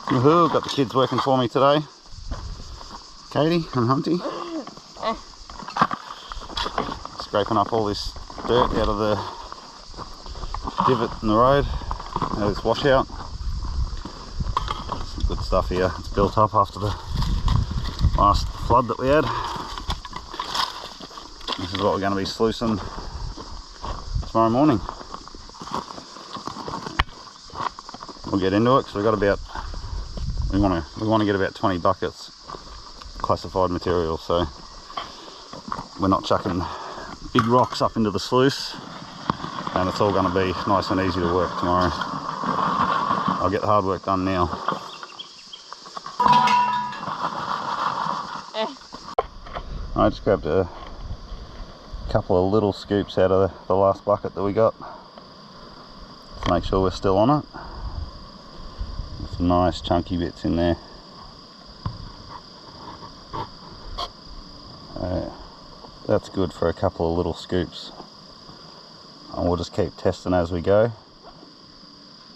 Woohoo, got the kids working for me today. Katie and Hunty. Scraping up all this dirt out of the divot in the road. Out of this washout. Some good stuff here. It's built up after the last flood that we had. This is what we're going to be sluicing tomorrow morning. We'll get into it because we've got about, we want to get about 20 buckets classified material, so we're not chucking big rocks up into the sluice, and it's all going to be nice and easy to work tomorrow. I'll get the hard work done now. I just grabbed a couple of little scoops out of the last bucket that we got to make sure we're still on it. There's some nice chunky bits in there. That's good for a couple of little scoops, and we'll just keep testing as we go.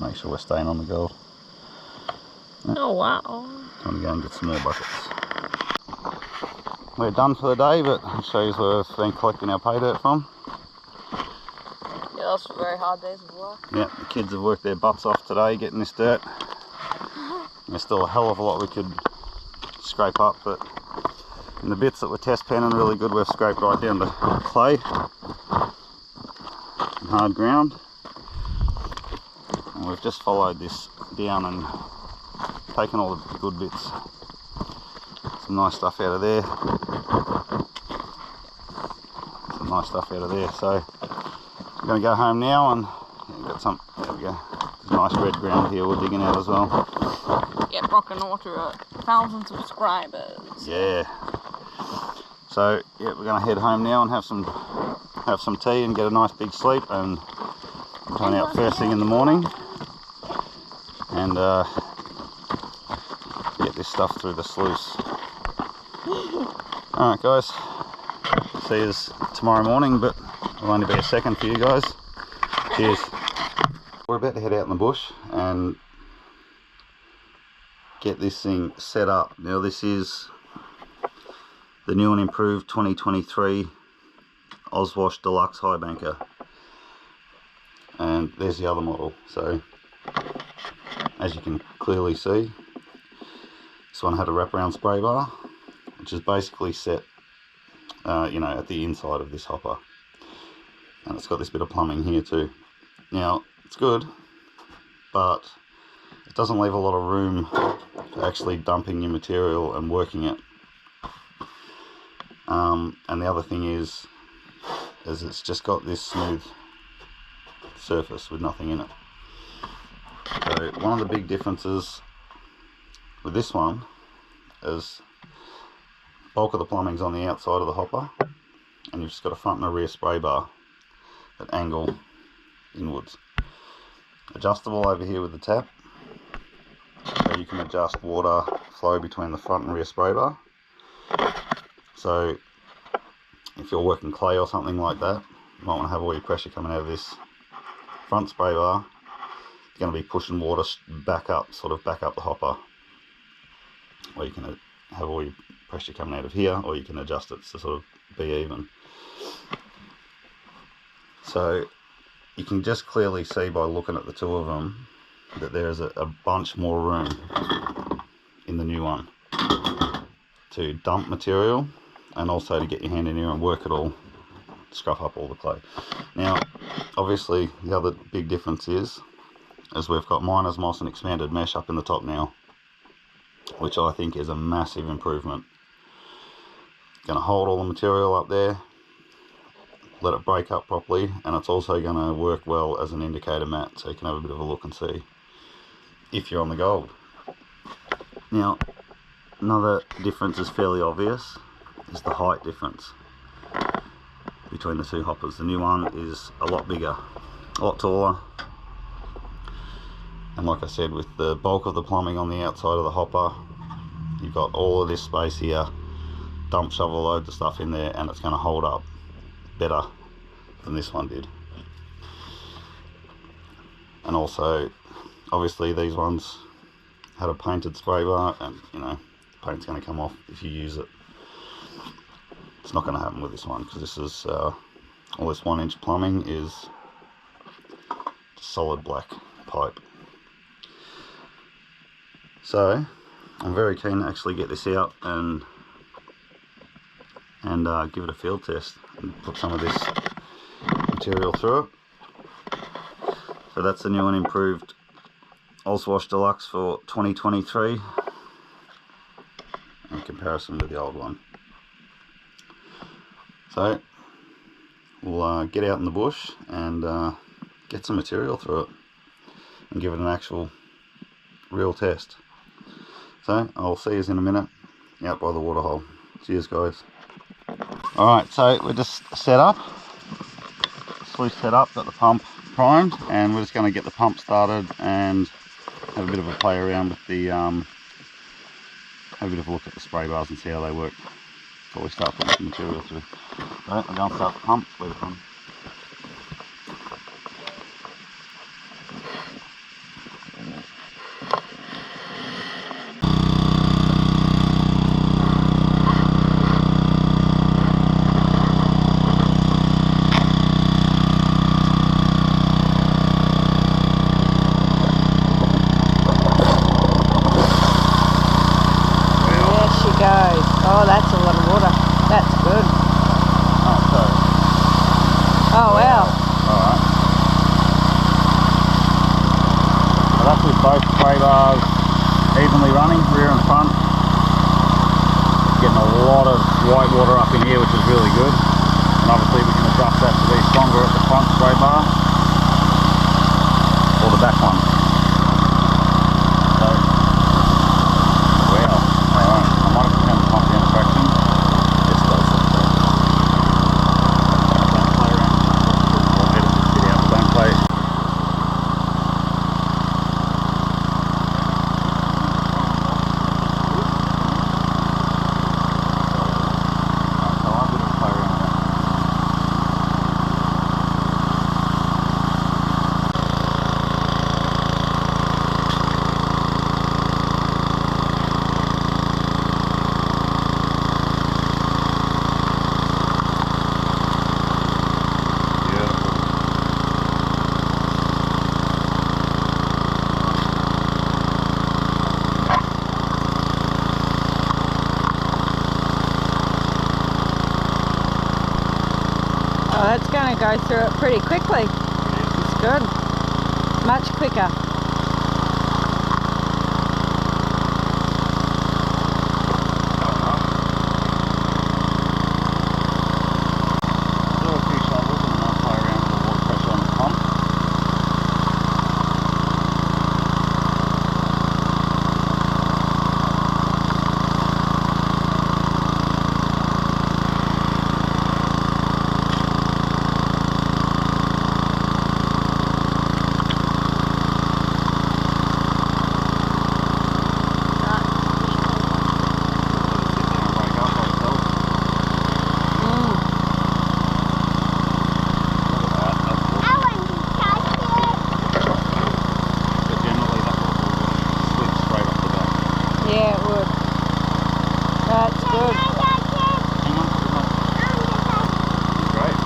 Make sure we're staying on the gold. Oh wow. Time to go and get some more buckets. We're done for the day, but I'll show you where we've been collecting our pay dirt from. Yeah, that's a very hard days of work. Yeah, the kids have worked their butts off today getting this dirt. There's still a hell of a lot we could scrape up, but in the bits that were test penning really good, we've scraped right down to clay and hard ground. And we've just followed this down and taken all the good bits. Some nice stuff out of there. Some nice stuff out of there. So we're going to go home now and got some, there we go. There's nice red ground here we're digging out as well. Yeah, Brock and Water are 1,000 subscribers. Yeah. So yeah, we're going to head home now and have some tea and get a nice big sleep, and turn out first thing in the morning and get this stuff through the sluice. Alright guys, see you tomorrow morning, but it'll only be a second for you guys. Cheers. We're about to head out in the bush and get this thing set up. Now this is the new and improved 2023 Oswash Deluxe High Banker, and there's the other model. So as you can clearly see, this one had a wraparound spray bar, which is basically set you know, at the inside of this hopper, and it's got this bit of plumbing here too. Now it's good, but it doesn't leave a lot of room for actually dumping your material and working it. And the other thing is it's just got this smooth surface with nothing in it. So one of the big differences with this one is bulk of the plumbing's on the outside of the hopper, and you've just got a front and a rear spray bar that angle inwards. Adjustable over here with the tap, so you can adjust water flow between the front and rear spray bar. So if you're working clay or something like that, you might want to have all your pressure coming out of this front spray bar. It's going to be pushing water back up, sort of back up the hopper. Or you can have all your pressure coming out of here, or you can adjust it to sort of be even. So you can just clearly see by looking at the two of them that there is a bunch more room in the new one to dump material, and also to get your hand in here and work it all, scruff up all the clay. Now obviously the other big difference is we've got miner's moss and expanded mesh up in the top now, which I think is a massive improvement. Going to hold all the material up there, let it break up properly, and it's also going to work well as an indicator mat, so you can have a bit of a look and see if you're on the gold. Now another difference is fairly obvious, is the height difference between the two hoppers. The new one is a lot bigger, a lot taller, and like I said, with the bulk of the plumbing on the outside of the hopper, you've got all of this space here, dump shovel load the stuff in there, and it's going to hold up better than this one did. And also obviously these ones had a painted spray bar, and you know, the paint's going to come off if you use it. It's not going to happen with this one, because this is all this 1-inch plumbing is solid black pipe. So I'm very keen to actually get this out and give it a field test and put some of this material through it. So that's the new and improved Oswash Deluxe for 2023 in comparison with the old one. So we'll get out in the bush and get some material through it and give it an actual real test. So I'll see you in a minute out by the waterhole. Cheers guys. Alright, so we're just set up, sluice set up, got the pump primed, and we're just going to get the pump started and have a bit of a play around with the have a bit of a look at the spray bars and see how they work before we start putting some material through. So I'm going to start the pump, leave it on. Oh, that's a lot of water. That's good. Oh, sorry. Oh, wow. Alright. So that's with both spray bars evenly running, rear and front. Getting a lot of white water up in here, which is really good. And obviously we can adjust that to be stronger at the front spray bar or the back one. So, wow. Alright, I might have to turn the pump down a fraction. This does it. Don't play around. Or let it just sit out, but don't play. Oh, that's going to go through it pretty quickly. It's good. Much quicker. Do a few shovels and I'll play around with the water pressure on the pump. Yeah, it would. That's good. Hang on. Great.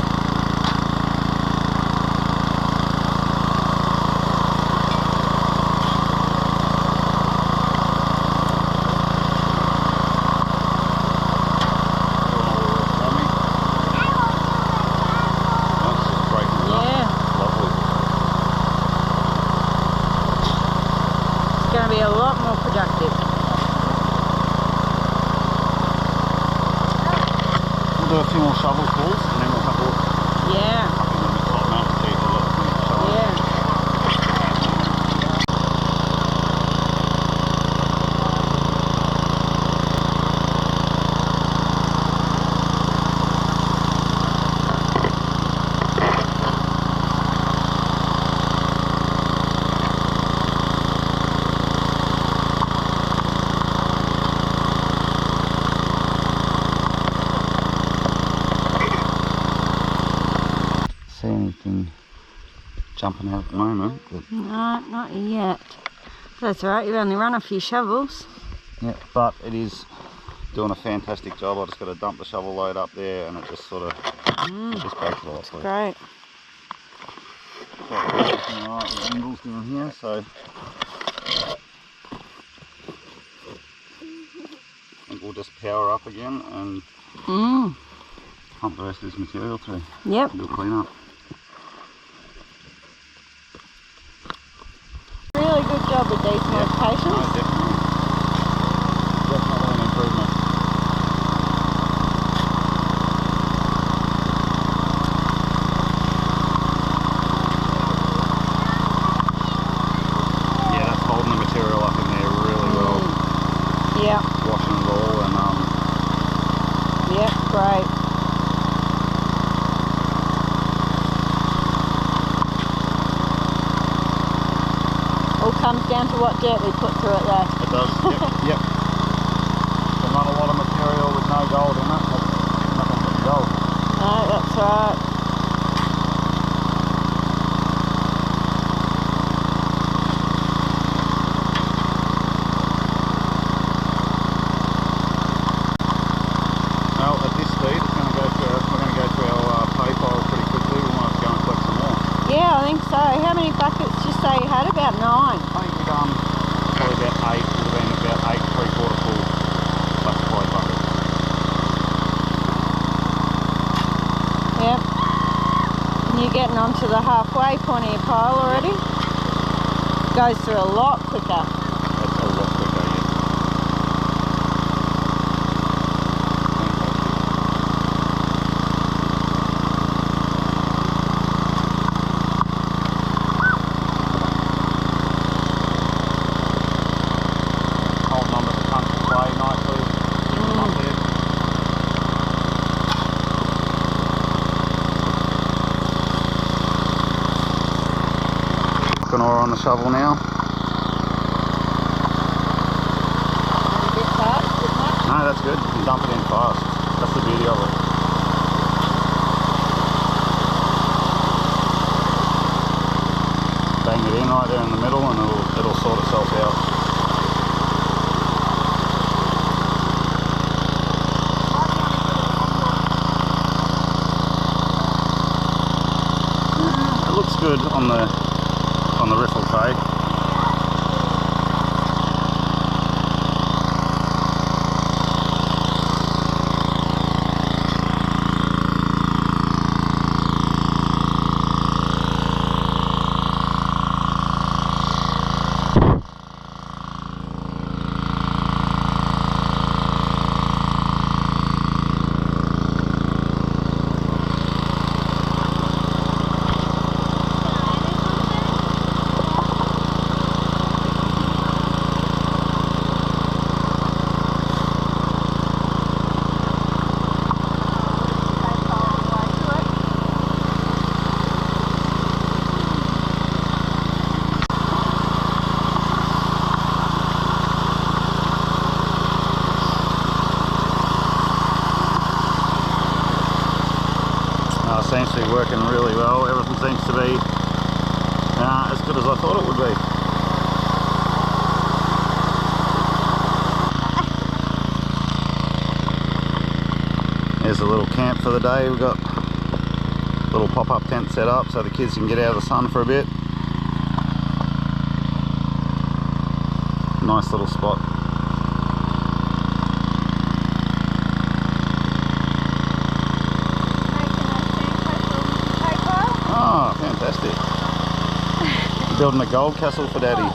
It's going to be a lot more productive. We'll do a few more shovel pulls and then we'll have a look Yeah. up in the top mount and see if we've got some shovel. Yeah. See anything jumping out at the moment? But No, not yet. That's all right, you've only run a few shovels. Yeah, but it is doing a fantastic job. I just got to dump the shovel load up there and it just sort of just breaks it off. Great. Got everything right with angles down here, so I think we'll just power up again and pump the rest of this material through. Yep. Do a clean up. Really good job with these modifications. No, definitely. Definitely an improvement. Yeah, that's holding the material up in there really well. Yeah. Washing it all and Yep, great. All comes down to what dirt we put through it there. it does. Yep. So not a lot of material with no gold in it. That's nothing but gold. No, that's right. Well, at this speed, it's going to go through. We're going to go through our pay pile pretty quickly. We might have to go and collect some more. Yeah, I think so. How many buckets did you say you had? About 9. I think we've done probably about 8. Would have been about 8 3/4 full classified buckets. Yep. And you're getting onto the halfway point of your pile already? Goes through a lot quicker. That's a lot quicker, yeah. Holding onto the chunks of clay nicely. Keeping them up there. An ore on the shovel now. A bit fast, isn't it? No, that's good. You can dump it in fast. That's the beauty of it. Bang it in right there in the middle and it'll sort itself out. It looks good on the riffle tray. Seems to be working really well. Everything seems to be as good as I thought it would be. Here's a little camp for the day. We've got a little pop-up tent set up so the kids can get out of the sun for a bit. Nice little spot. Oh, fantastic. Building a gold castle for Daddy.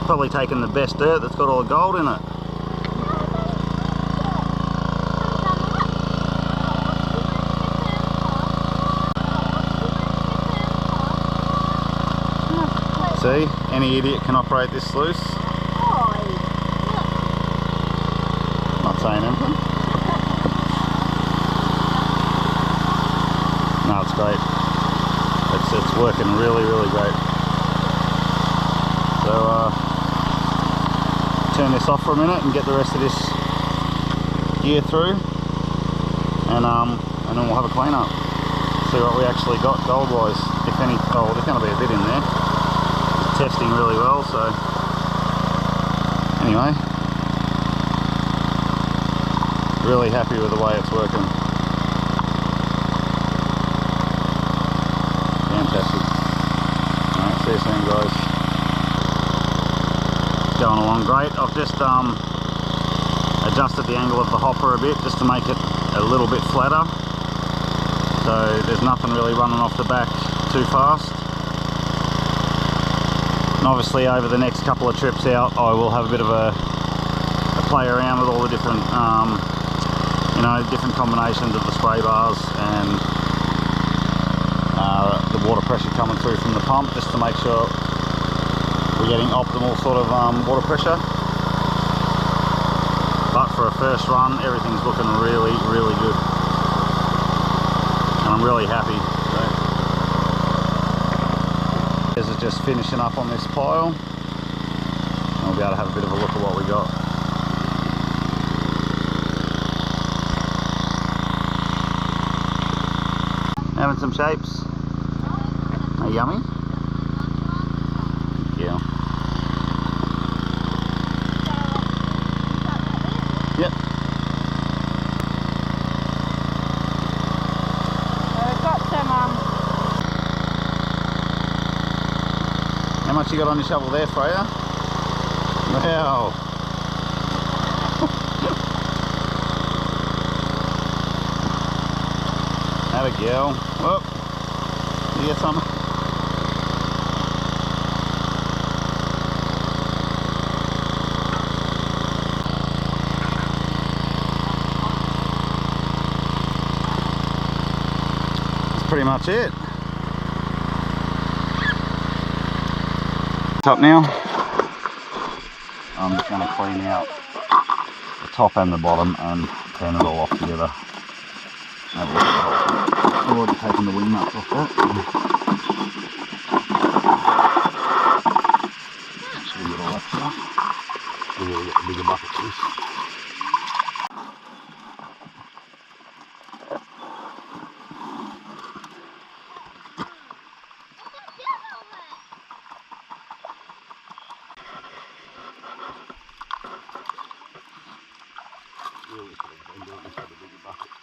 Probably taking the best dirt that's got all the gold in it. See, any idiot can operate this sluice. Not saying anything. No, it's great. It's working really, really great. So turn this off for a minute and get the rest of this gear through. and then we'll have a clean up. See what we actually got gold wise, if any. Oh, there's going to be a bit in there. It's testing really well, so anyway, really happy with the way it's working. Fantastic. Alright, see you soon, guys. Going along great. I've just adjusted the angle of the hopper a bit just to make it a little bit flatter, so there's nothing really running off the back too fast. And obviously over the next couple of trips out I will have a bit of a play around with all the different you know, different combinations of the spray bars and the water pressure coming through from the pump, just to make sure we're getting optimal sort of water pressure. But for a first run, everything's looking really, really good, and I'm really happy. So, this is just finishing up on this pile. I'll be able to have a bit of a look at what we got. Having some shapes. Are yummy? Yeah. Yep. We've got some How much you got on your shovel there, Freya? Wow. Have a girl. Oh, you get some? That's pretty much it. Up now. I'm just going to clean out the top and the bottom and turn it all off together. Have a look at the whole. I've already taken the wing nuts off that. Actually get all that stuff. We'll really get the bigger bucket juice.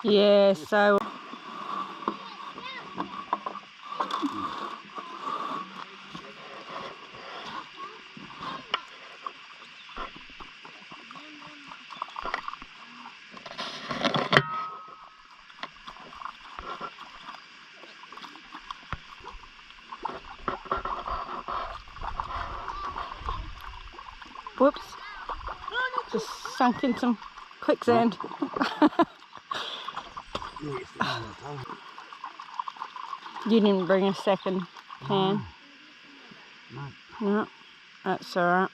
yeah, so whoops, just sunk in some quicksand. You didn't bring a second pan? No, that's alright.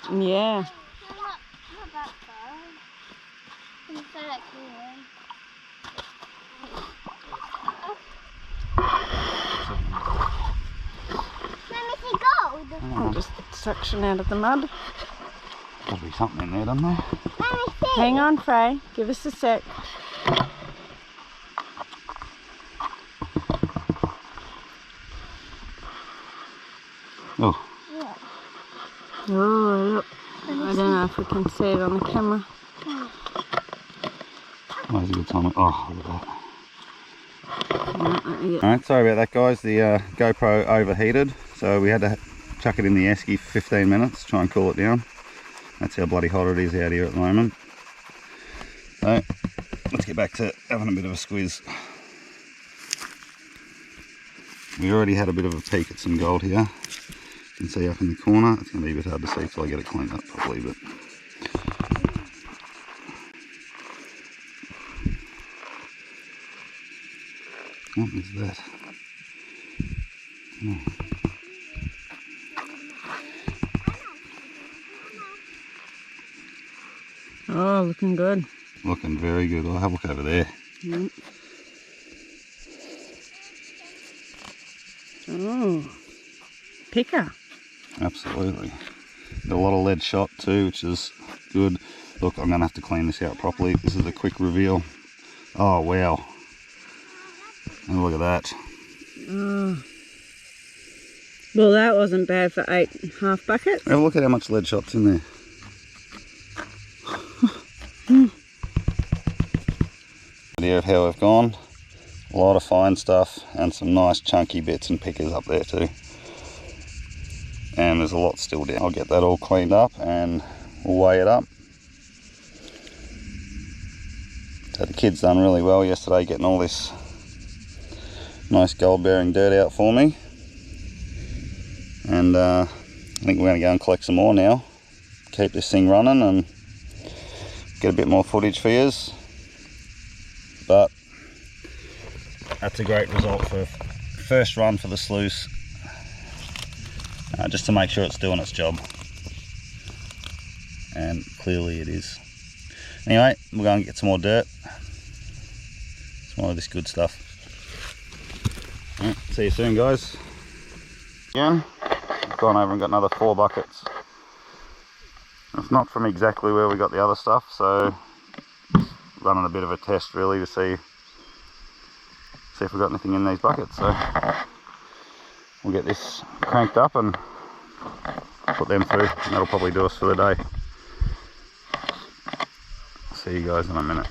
Yeah. Not that far. It's so like here. Let me see gold. I'll just suction out of the mud. There'll be something in there, doesn't there? Let me see. Hang on, Frey. Give us a sec. Oh. Yeah. Oh, look. I don't know if we can see it on the camera. Oh, there's a good time. Oh, look at that. No, Alright, sorry about that, guys. The GoPro overheated, so we had to chuck it in the esky for 15 minutes, try and cool it down. That's how bloody hot it is out here at the moment. So let's get back to having a bit of a squeeze. We already had a bit of a peek at some gold here. You can see up in the corner. It's going to be a bit hard to see till I get it cleaned up properly, but what is that? Oh. Oh, looking good. Looking very good. I'll have a look over there. Mm. Oh, picker. Absolutely. Got a lot of lead shot too, which is good. Look, I'm going to have to clean this out properly. This is a quick reveal. Oh, wow. And look at that. Oh. Well, that wasn't bad for 8.5 buckets. Have a look at how much lead shot's in there. Idea of how we've gone. A lot of fine stuff and some nice chunky bits and pickers up there too. And there's a lot still down. I'll get that all cleaned up and we'll weigh it up. So the kids done really well yesterday getting all this nice gold bearing dirt out for me. And I think we're going to go and collect some more now. Keep this thing running and get a bit more footage for you. But that's a great result for first run for the sluice. Just to make sure it's doing its job. And clearly it is. Anyway, we're going to get some more dirt. Some more of this good stuff. Right, see you soon, guys. Again, I've gone over and got another 4 buckets. It's not from exactly where we got the other stuff, so running a bit of a test really to see if we've got anything in these buckets. So we'll get this cranked up and put them through, and that'll probably do us for the day. See you guys in a minute.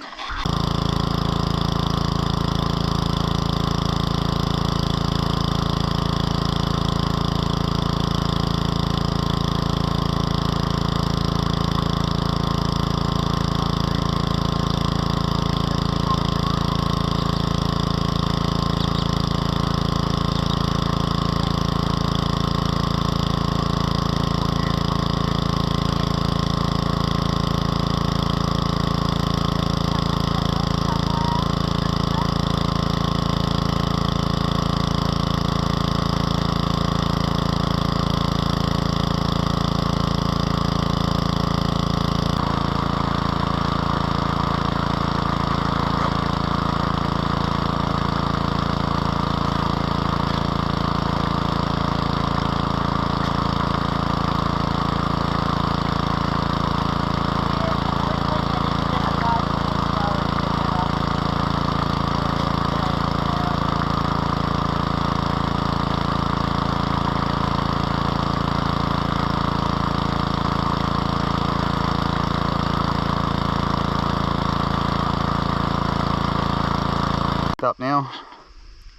Up now,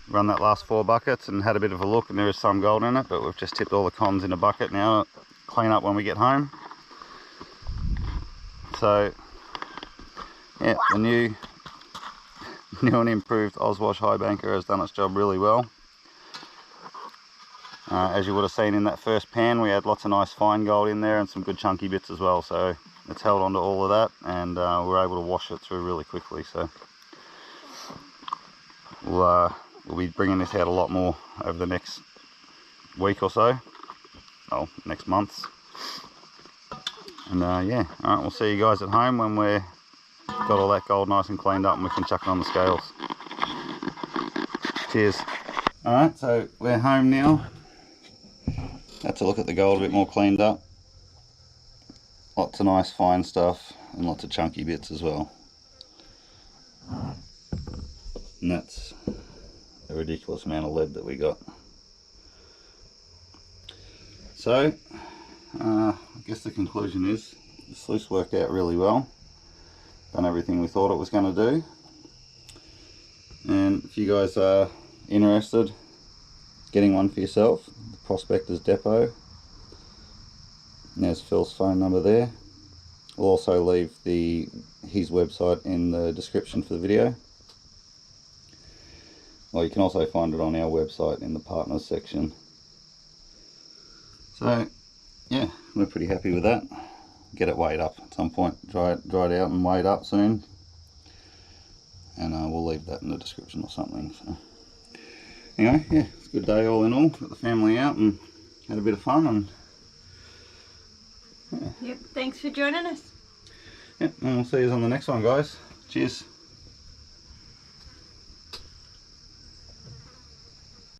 run that last 4 buckets and had a bit of a look, and there is some gold in it, but we've just tipped all the cons in a bucket now, clean up when we get home. So yeah, the new and improved Oswash high banker has done its job really well. As you would have seen in that first pan, we had lots of nice fine gold in there and some good chunky bits as well, so it's held on to all of that, and we're able to wash it through really quickly. So we'll be bringing this out a lot more over the next week or so. Oh, next month. And yeah, alright, we'll see you guys at home when we've got all that gold nice and cleaned up and we can chuck it on the scales. Cheers. Alright, so we're home now. That's a look at the gold a bit more cleaned up. Lots of nice fine stuff and lots of chunky bits as well. And that's a ridiculous amount of lead that we got. So I guess the conclusion is the sluice worked out really well. Done everything we thought it was going to do. And if you guys are interested getting one for yourself, the Prospectors Depot And there's Phil's phone number there. We'll also leave his website in the description for the video. Or you can also find it on our website in the partners section. So yeah, we're pretty happy with that. Get it weighed up at some point. Dry it out and weighed up soon. And we'll leave that in the description or something. So anyway, yeah, it's a good day all in all. Got the family out and had a bit of fun. And Yep, thanks for joining us. yep, and we'll see you on the next one, guys. Cheers.